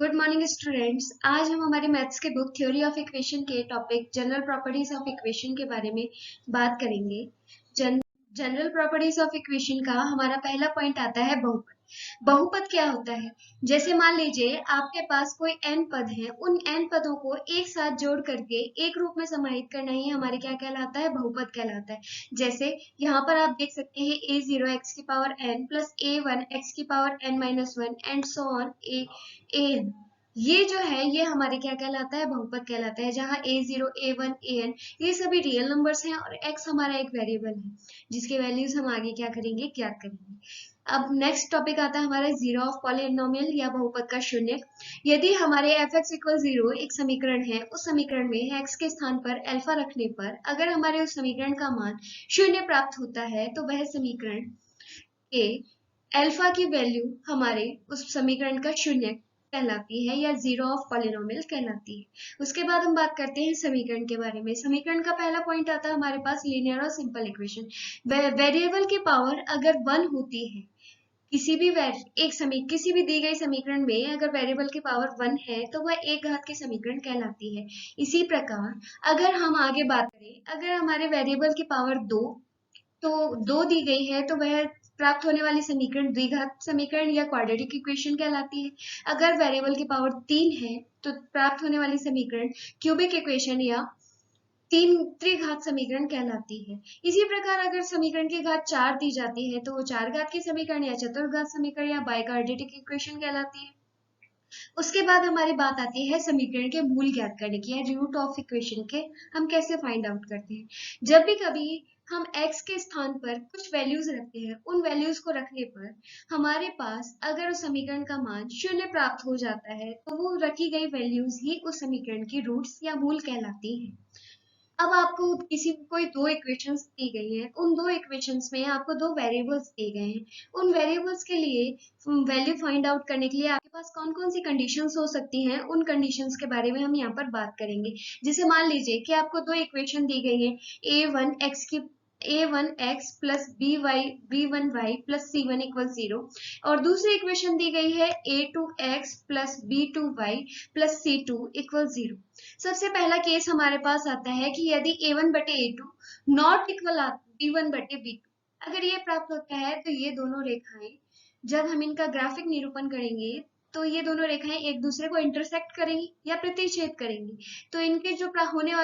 Good morning students. आज हम हमारी मैथ्स के बुक थ्योरी ऑफ इक्वेशन के topic general properties of equation के बारे में बात करेंगे। जनरल प्रॉपर्टीज ऑफ इक्वेशन का हमारा पहला पॉइंट आता है बहुपद। बहुपद क्या होता है? जैसे मान लीजिए आपके पास कोई n पद है, उन n पदों को एक साथ जोड़ करके एक रूप में समाहित करना ही हमारे क्या कहलाता है? बहुपद कहलाता है। जैसे यहाँ पर आप देख सकते हैं a0 x की power n plus a1 x की power n-1 and so on an। ये जो है ये हमारे क्या कहलाता है? बहुपद कहलाता है, जहाँ a0 a1 an ये सभी रियल नंबर्स हैं और x हमारा एक वेरिएबल है जिसके वैल्यूज हम आगे क्या करेंगे? ज्ञात करेंगे। अब नेक्स्ट टॉपिक आता है हमारा जीरो ऑफ पॉलिनोमियल या बहुपद का शून्य। यदि हमारे एफ एक्स इक्वल जीरो एक समीकरण है, उस समीकरण में एक्स के स्थान पर अल्फा रखने पर अगर हमारे उस समीकरण का मान शून्य प्राप्त होता है तो वह समीकरण के अल्फा की वैल्यू हमारे उस समीकरण का शून्य कहलाती है या जीरो ऑफ पॉलिनोमियल कहलाती है। उसके बाद हम बात करते हैं समीकरण के बारे में। समीकरण का पहला पॉइंट आता है हमारे पास लीनियर और सिंपल इक्वेशन। वेरिएबल की पावर अगर 1 होती है, किसी भी दी गई समीकरण में अगर वेरिएबल की पावर 1 है तो वह एक घात की समीकरण कहलाती है। इसी प्रकार अगर हम आगे बात करें, अगर हमारे वेरिएबल की पावर 2 तो 2 दी गई है तो वह प्राप्त होने वाली समीकरण द्विघात समीकरण या क्वाड्रेटिक इक्वेशन कहलाती है। अगर वेरिएबल की पावर 3 है तो प्राप्त होने वाली समीकरण क्यूबिक इक्वेशन या तीन त्रिघात समीकरण कहलाती है। इसी प्रकार अगर समीकरण की घात 4 दी जाती है तो वो चार घात की समीकरण या चतुर्घात समीकरण या बाइक्वाड्रेटिक इक्वेशन कहलाती है। उसके बाद हमारी बात आती है समीकरण के मूल ज्ञात करने की या रूट ऑफ इक्वेशन के हम कैसे फाइंड आउट करते हैं। जब भी कभी हम x के स्थान पर कुछ वैल्यूज रखते हैं, उन वैल्यूज को रखने पर हमारे पास अगर उस समीकरण का मान शून्य प्राप्त हो जाता है तो वो रखी गई वैल्यूज ही उस समीकरण की रूट्स या मूल कहलाती हैं। अब आपको कोई दो इक्वेशंस दी गई है, उन दो इक्वेशंस में आपको दो वेरिएबल्स दिए गए हैं। उन वेरिएबल्स के लिए वैल्यू फाइंड आउट करने के लिए आपके पास कौन कौन सी कंडीशंस हो सकती हैं, उन कंडीशंस के बारे में हम यहाँ पर बात करेंगे। जैसे मान लीजिए कि आपको दो इक्वेशन दी गई है, a1x plus b1y plus c1 equal 0 और दूसरी इक्वेशन दी गई है a2x plus b2y plus c2 equal 0। सबसे पहला केस हमारे पास आता है कि यदि a1 बटे a2 नॉट इक्वल b1 बटे b2, अगर ये प्राप्त होता है तो ये दोनों रेखाएं जब हम इनका ग्राफिक निरूपण करेंगे तो ये दोनों रेखाएं एक दूसरे को इंटरसेक्ट करेंगी या प्रतिच्छेद करेंगी। तो इनके जो प्राप्त होने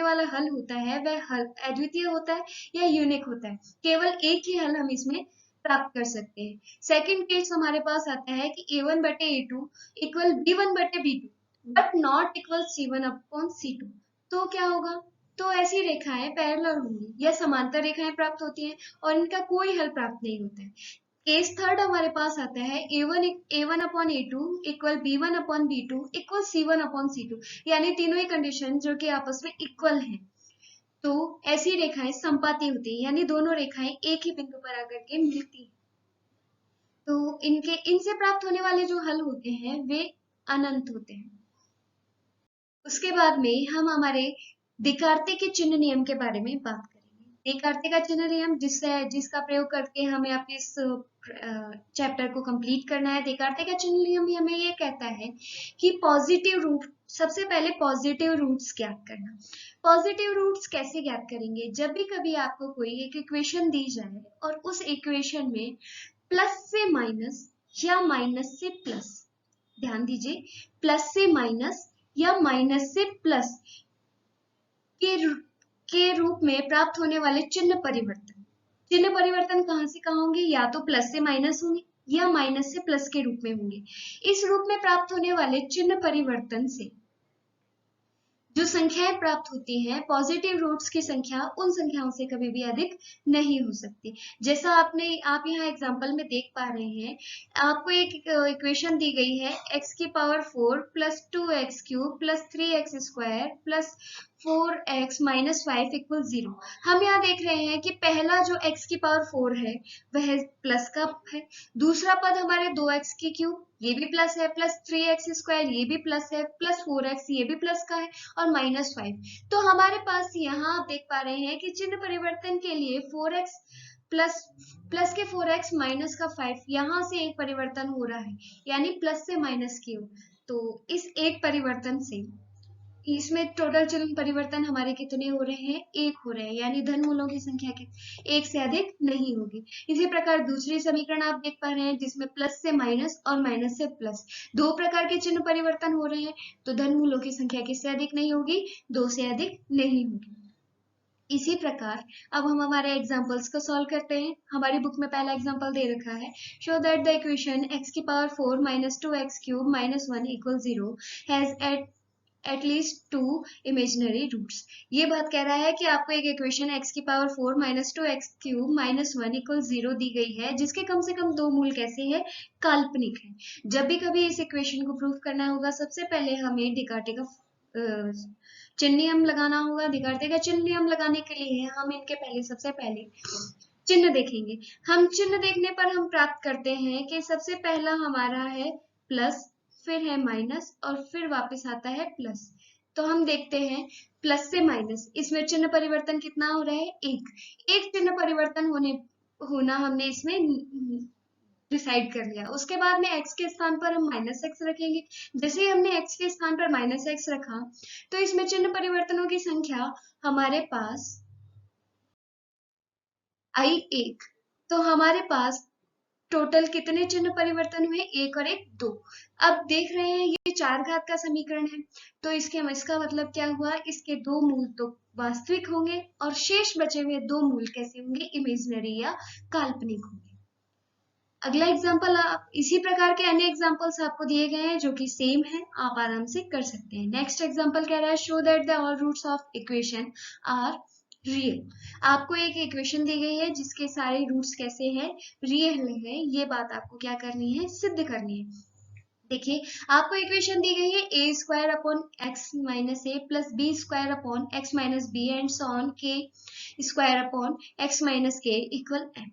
वाला हल होता है वह हल अद्वितीय होता है या यूनिक होता है। केवल एक ही हल हम इसमें प्राप्त कर सकते हैं। सेकंड केस हमारे पास आता है कि a1 बटे a2 इक्वल b1 बटे b2 but not equal c1 upon c2। तो क्या होगा? तो ऐसी रेखाएं पैरेलल होंगी या समांतर रेखाएं प्राप्त होती हैं और इनका कोई हल प्राप्त नहीं होता है। केस थर्ड हमारे पास आता है a1 upon a2 equal b1 upon b2 equal c1 upon c2, यानी तीनों ही कंडीशन जो कि आपस में इक्वल हैं। तो ऐसी रेखाएं संपाती होती है, यानी दोनों रेखाएं एक ही बिंदु पर आकर के मिलती हैं। तो इनसे प्राप्त होने वाले जो हल होते हैं वे अनंत होते हैं। उसके बाद में हम हमारे देकार्ते के चिन्ह नियम के बारे में बात करेंगे। देकार्ते का चिन्ह नियम जिसका प्रयोग करके हमें अपने इस चैप्टर को कंप्लीट करना है। देकार्ते का चिन्ह नियम हमें ये कहता है कि पॉजिटिव रूट, सबसे पहले पॉजिटिव रूट्स ज्ञात करना। पॉजिटिव रूट्स कैसे ज्ञात करेंगे? जब भी कभी आपको कोई एक इक्वेशन दी जाए और उस इक्वेशन में प्लस से माइनस या माइनस से प्लस, ध्यान दीजिए, प्लस से माइनस या माइनस से प्लस के रूप में प्राप्त होने वाले चिन्ह परिवर्तन कहां से कहां होंगे? या तो प्लस से माइनस होंगे या माइनस से प्लस के रूप में होंगे। इस रूप में प्राप्त होने वाले चिन्ह परिवर्तन से जो संख्याएं प्राप्त होती हैं, पॉजिटिव रूट्स की संख्या उन संख्याओं से कभी भी अधिक नहीं हो सकती। जैसा आप यहाँ एग्जांपल में देख पा रहे हैं, आपको एक इक्वेशन दी गई है x की power 4 plus 2x cube plus 3x square plus 4x minus 5 equal 0। हम यहाँ देख रहे हैं कि पहला जो x की पावर 4 है वह प्लस का है, दूसरा पद हमारे 2x की क्यूब ये भी प्लस है, प्लस 3x स्क्वायर ये भी प्लस है, प्लस 4x ये भी प्लस का है और माइनस 5। तो हमारे पास यहाँ आप देख पा रहे हैं कि चिन्ह परिवर्तन के लिए 4x प्लस प्लस के 4x माइनस का 5, यहाँ से एक परिवर्तन हो रहा है, यानी प्लस से माइनस की ओर। तो इस एक परिवर्तन से इसमें टोटल चिन्ह परिवर्तन हमारे कितने हो रहे हैं? एक हो रहे हैं, यानी धन मूलों की संख्या एक से अधिक नहीं होगी। इसी प्रकार दूसरी समीकरण आप देख पा रहे हैं जिसमें प्लस से माइनस और माइनस से प्लस दो प्रकार के चिन्ह परिवर्तन हो रहे हैं, तो धन मूलों की संख्या किससे अधिक नहीं होगी? दो से अधिक नहीं होगी। इसी प्रकार अब हम हमारे एग्जांपल्स को सॉल्व करते हैं। हमारी बुक में पहला एग्जांपल दे रखा है, show that the equation x की power 4 minus 2x cube minus 1 equal 0 has at least 2 imaginary roots. ये बात कह रहा है कि आपको एक इक्वेशन x की power 4 minus 2x cube minus 1 equal 0 दी गई है जिसके कम से कम दो मूल कैसे हैं? काल्पनिक है। जब भी कभी इस इक्वेशन को प्रूव करना होगा, सबसे पहले हमें डिकार्टे का चिन्ह नियम लगाना होगा। डिकार्टे का चिन्ह नियम लगाने के लिए हम इनके पहले सबसे पहले चिन्ह देखेंगे। हम चिन्ह देखने पर हम प्राप्त करते हैं कि सबसे पहला हमारा है प्लस, फिर है माइनस और फिर वापस आता है प्लस। तो हम देखते हैं प्लस से माइनस, इसमें चिन्ह परिवर्तन कितना हो रहा है? एक चिन्ह परिवर्तन होना हमने इसमें डिसाइड कर लिया। उसके बाद में x के स्थान पर हम माइनस एक्स रखेंगे। जैसे ही हमने x के स्थान पर माइनस एक्स रखा तो इसमें चिन्ह परिवर्तनों की संख्या हमारे पास आई एक। तो हमारे पास टोटल कितने चिन्ह परिवर्तन हुए? एक और एक दो। अब देख रहे हैं ये चार घात का समीकरण है, तो इसका मतलब क्या हुआ? इसके दो मूल तो वास्तविक होंगे और शेष बचे हुए दो मूल कैसे होंगे? इमेजिनरी या काल्पनिक होंगे। अगला एग्जाम्पल, आप इसी प्रकार के अन्य एग्जाम्पल्स आपको दिए गए हैं जो कि सेम है, आप आराम से कर सकते हैं। नेक्स्ट एग्जाम्पल कह रहा है, show that the all roots of equation are real. आपको एक इक्वेशन दी गई है जिसके सारे रूट्स कैसे हैं? रियल है। ये बात आपको क्या करनी है? सिद्ध करनी है। देखिए, आपको इक्वेशन दी गई है a square upon x minus a plus b square upon x minus b and so on k square upon x minus k equal m.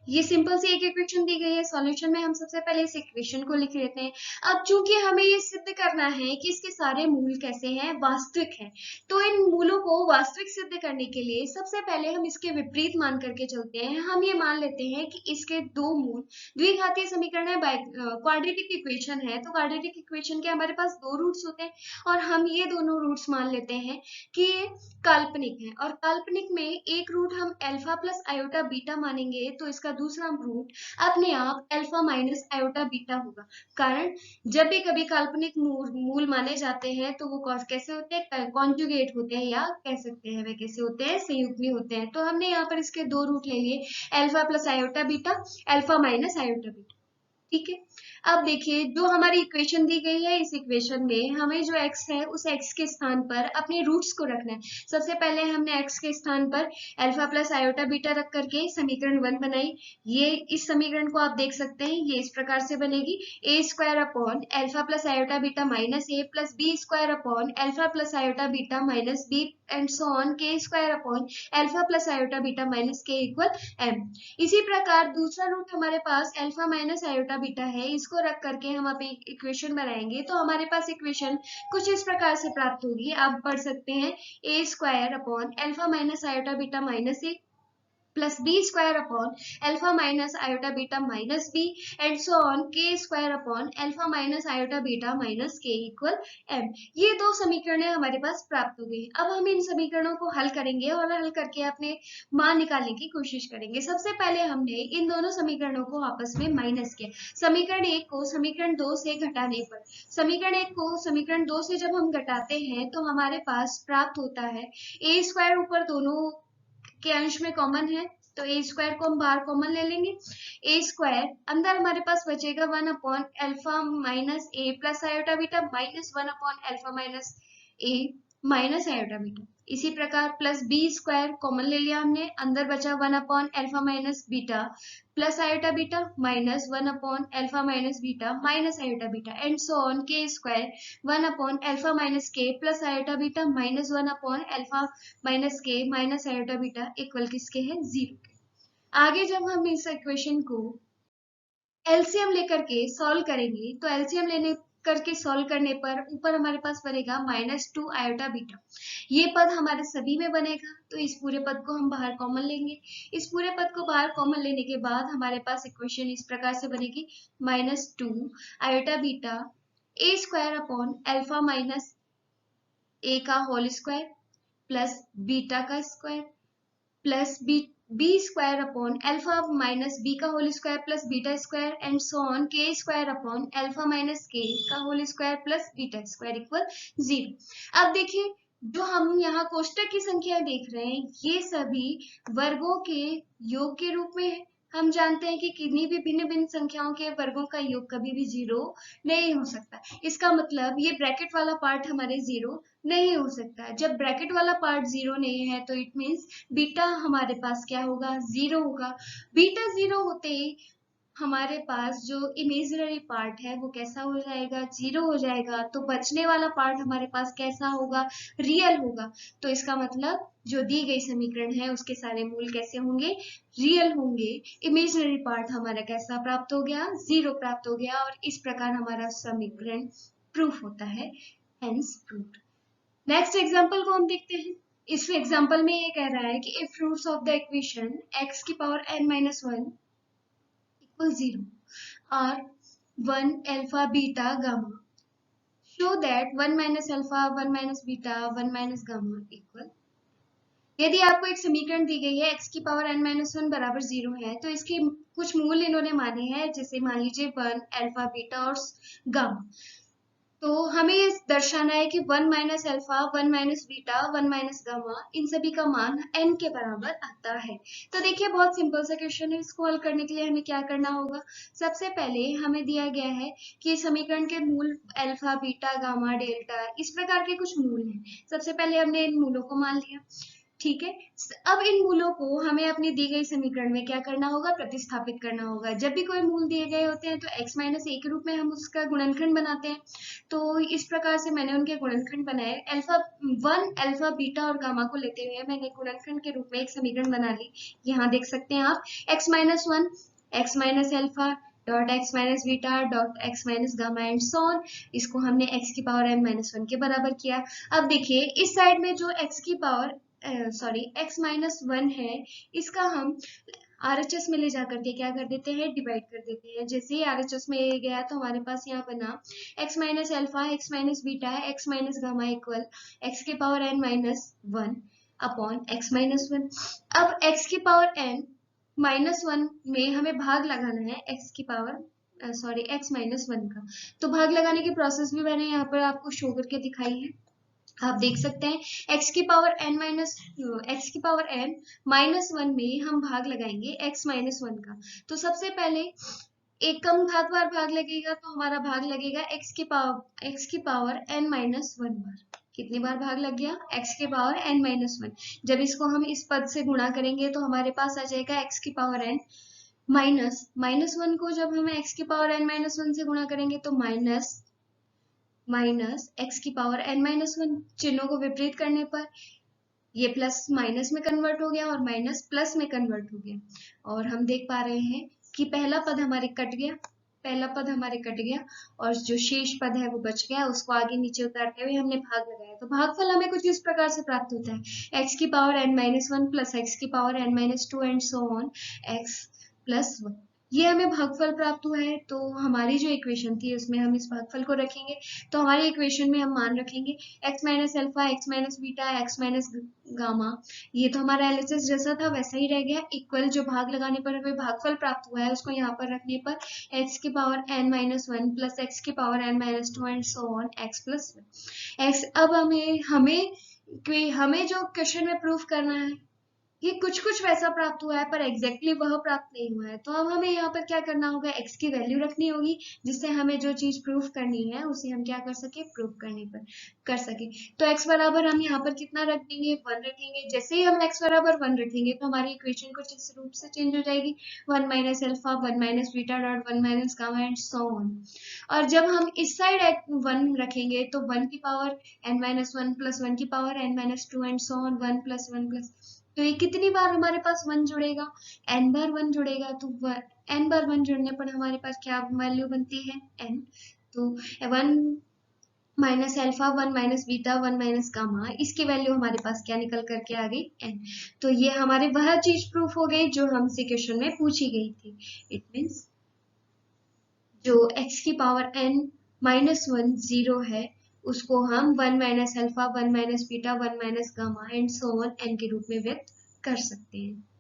ये सिंपल सी एक इक्वेशन दी गई है। सॉल्यूशन में हम सबसे पहले इस इक्वेशन को लिख लेते हैं। अब चूंकि हमें ये सिद्ध करना है कि इसके सारे मूल कैसे हैं? वास्तविक हैं, तो इन मूलों को वास्तविक सिद्ध करने के लिए सबसे पहले हम इसके विपरीत मान करके चलते हैं। हम ये मान लेते हैं कि इसके दो मूल द्विघातीय समीकरण है, क्वाड्रेटिक इक्वेशन है, तो क्वाड्रेटिक इक्वेशन के हमारे पास दो रूट्स होते हैं और हम ये दोनों रूट्स मान लेते हैं कि ये काल्पनिक है। और काल्पनिक में एक रूट हम अल्फा प्लस आयोटा बीटा मानेंगे तो इसका दूसरा रूट अपने आप अल्फा माइनस आयोटा बीटा होगा। कारण जब भी कभी काल्पनिक मूल माने जाते हैं तो वो कैसे होते हैं? कॉन्जुगेट होते हैं, या कह सकते हैं वे कैसे होते हैं? संयुग्मी होते हैं। तो हमने यहाँ पर इसके दो रूट ले लिए, alpha plus iota beta, alpha minus iota beta. ठीक है, अब देखिए जो हमारी इक्वेशन दी गई है, इस इक्वेशन में हमें जो x है उस x के स्थान पर अपने रूट्स को रखना है। सबसे पहले हमने x के स्थान पर अल्फा प्लस आयोटा बीटा रख करके समीकरण 1 बनाई। ये इस समीकरण को आप देख सकते हैं, ये इस प्रकार से बनेगी, a square upon alpha plus iota beta minus a plus b square upon alpha plus iota beta minus b and so on k square upon alpha plus iota beta minus k equal m. इसी प्रकार दूसरा root हमारे पास alpha minus iota beta है, इसको रख करके हम अब एक इक्वेशन बनाएंगे तो हमारे पास इक्वेशन कुछ इस प्रकार से प्राप्त होगी। आप पढ़ सकते हैं, a square upon alpha minus iota beta minus a plus b square upon alpha minus iota beta minus b and so on k square upon alpha minus iota beta minus k equal m. ये दो समीकरणें हमारे पास प्राप्त हो गई। अब हम इन समीकरणों को हल करेंगे और हल करके अपने मान निकालने की कोशिश करेंगे। सबसे पहले हमने इन दोनों समीकरणों को आपस में माइनस किया। समीकरण एक को समीकरण दो से घटाने पर, समीकरण एक को समीकरण दो से जब हम घटाते हैं तो हमारे पास प्राप्त होता है ए स्क्वायर, ऊपर दोनों के अंश में कॉमन है तो ए स्क्वायर को हम बाहर कॉमन ले लेंगे। ए स्क्वायर अंदर हमारे पास बचेगा 1 upon alpha minus a plus iota beta minus 1 upon alpha minus a minus iota beta. इसी प्रकार प्लस बी स्क्वायर कॉमन ले लिया हमने, अंदर बचा 1 upon alpha minus beta plus iota beta minus 1 upon alpha minus beta minus iota beta and so on k square 1 upon alpha minus के plus iota beta minus 1 upon alpha minus के minus iota beta equal किसके है? 0 के। आगे जब हम इस equation को एलसीएम लेकर के सॉल्व करेंगे तो एलसीएम लेने करके सॉल्व करने पर ऊपर हमारे पास बनेगा -2 आयोटा बीटा। ये पद हमारे सभी में बनेगा, तो इस पूरे पद को हम बाहर कॉमन लेंगे। इस पूरे पद को बाहर कॉमन लेने के बाद हमारे पास इक्वेशन इस प्रकार से बनेगी -2 iota beta a square upon alpha minus a का होल स्क्वायर प्लस बीटा का square plus b square upon alpha minus b का whole square plus beta square and so on k square upon alpha minus k का whole square plus beta square equal 0। अब देखिए, जो हम यहाँ कोष्टक की संख्या देख रहे हैं ये सभी वर्गों के योग के रूप में है। हम जानते हैं कि किन्हीं भी भिन्न भिन्न संख्याओं के वर्गों का योग कभी भी 0 नहीं हो सकता। इसका मतलब ये ब्रैकेट वाला पार्ट हमारे 0 नहीं हो सकता। जब ब्रैकेट वाला पार्ट 0 नहीं है तो इट मीन्स बीटा हमारे पास क्या होगा, 0 होगा। बीटा 0 होते ही हमारे पास जो इमेजिनरी पार्ट है वो कैसा हो जाएगा, 0 हो जाएगा। तो बचने वाला पार्ट हमारे पास कैसा होगा, रियल होगा। तो इसका मतलब जो दी गई समीकरण है उसके सारे मूल कैसे होंगे, रियल होंगे। इमेजिनरी पार्ट हमारा कैसा प्राप्त हो गया, 0 प्राप्त हो गया। और इस प्रकार हमारा समीकरण प्रूफ होता है, हेंस प्रूव्ड। नेक्स्ट एग्जांपल को हम देखते हैं। इस एग्जांपल में ये कह रहा है कि if roots of the equation x की power n-1 equal 0 are 1 alpha beta gamma, show that 1 minus alpha 1 minus beta 1 minus gamma equal। यदि आपको एक समीकरण दी गई है x की पावर n-1 बराबर 0 है तो इसके कुछ मूल इन्होंने माने हैं, जैसे मान लीजिए 1 अल्फा बीटा और गामा। तो हमें ये दर्शाना है कि 1 minus alpha 1 minus beta 1 minus gamma इन सभी का मान n के बराबर आता है। तो देखिए बहुत सिंपल सा क्वेश्चन है। इसको हल करने के लिए हमें क्या करना होगा, सबसे पहले हमें दिया गया है कि समीकरण के मूल अल्फा बीटा गामा डेल्टा इस प्रकार के कुछ मूल हैं। सबसे पहले हमने इन मूलों को मान लिया, ठीक है। अब इन मूलों को हमें अपनी दी गई समीकरण में क्या करना होगा, प्रतिस्थापित करना होगा। जब भी कोई मूल दिए गए होते हैं तो x माइनस ए के रूप में हम उसका गुणनखंड बनाते हैं। तो इस प्रकार से मैंने उनके गुणनखंड बनाए। अल्फा 1 अल्फा बीटा और गामा को लेते हुए मैंने गुणनखंड के रूप में एक समीकरण बना ली। यहाँ देख सकते हैं आप, x-1 x minus alpha dot x minus beta dot x minus gamma and so on. इसको हमने x की पावर n-1 के बराबर किया। अब देखिए इस साइड में जो x की पावर x-1 है इसका हम RHS में ले जाकर के क्या कर देते हैं, डिवाइड कर देते हैं। जैसे ही RHS में गया तो हमारे पास यहाँ बना x minus alpha x minus beta x minus gamma equal x के power n-1 upon x minus 1। अब x की पावर n-1 में हमें भाग लगाना है x की पावर x माइनस 1 का। तो भाग लगाने की प्रोसेस भी मैंने यहाँ पर आपको शो करके दिखाई है। आप देख सकते हैं x की पावर n माइनस 1 में हम भाग लगाएंगे x माइनस 1 का। तो सबसे पहले एक कम घात बार भाग लगेगा तो हमारा भाग लगेगा x की पावर n माइनस 1 बार। कितनी बार भाग लग गया, x की पावर n माइनस 1। जब इसको हम इस पद से गुणा करेंगे तो हमारे पास आ जाएगा x की पावर n माइनस 1 को जब हम x की पावर n माइनस 1 से गुणा करेंगे तो माइनस x की पावर n-1। चिन्हों को विपरीत करने पर ये प्लस माइनस में कन्वर्ट हो गया और माइनस प्लस में कन्वर्ट हो गया। और हम देख पा रहे हैं कि पहला पद हमारे कट गया और जो शेष पद है वो बच गया। उसको आगे नीचे उतारते हुए हमने भाग लगाया। तो भागफल हमें कुछ इस प्रकार से प्राप्त होता है, x की पावर n-1 प्लस x की power n-2 and so on x plus 1। ये हमें भागफल प्राप्त हुआ है। तो हमारी जो इक्वेशन थी उसमें हम इस भागफल को रखेंगे। तो हमारी इक्वेशन में हम मान रखेंगे x minus alpha x minus beta x minus gamma. ये तो हमारा एलएचएस जैसा था वैसा ही रह गया। इक्वल जो भाग लगाने पर हमें भागफल प्राप्त हुआ है उसको यहाँ पर रखने पर x की पावर n-1 प्लस x की power n-2 and so on x plus 1 x। अब हमें जो क्वेश्चन में प्रूफ करना है ये कुछ वैसा प्राप्त हुआ है पर एग्जैक्टली वह प्राप्त नहीं हुआ है। तो अब हमें यहाँ पर क्या करना होगा, x की वैल्यू रखनी होगी जिससे हमें जो चीज प्रूफ करनी है उसे हम क्या कर सके, प्रूफ करने पर कर सके। तो x बराबर हम यहाँ पर कितना रख देंगे, 1 रखेंगे। जैसे ही हम x बराबर 1 रखेंगे तो हमारी इक्वेशन कुछ इस रूप से चेंज हो जाएगी, 1 minus alpha 1 minus beta dot 1 minus gamma and so on. और जब हम इस साइड 1 रखेंगे तो 1 की पावर n-1 प्लस 1 की power n-2 and so on 1 plus 1 plus. तो ये कितनी बार हमारे पास 1 जुड़ेगा, n बार 1 जुड़ेगा। तो n बार 1 जुड़ने पर हमारे पास क्या वैल्यू बनती है, n। तो 1 minus alpha 1 minus beta 1 minus gamma, इसकी वैल्यू हमारे पास क्या निकल करके आ गई n। तो ये हमारे वह चीज प्रूफ हो गई जो हमसे क्वेश्चन में पूछी गई थी। इट मीन्स जो x की पावर n माइनस 1 0 है उसको हम 1 minus alpha 1 minus beta 1 minus gamma and so on n के रूप में व्यक्त कर सकते हैं।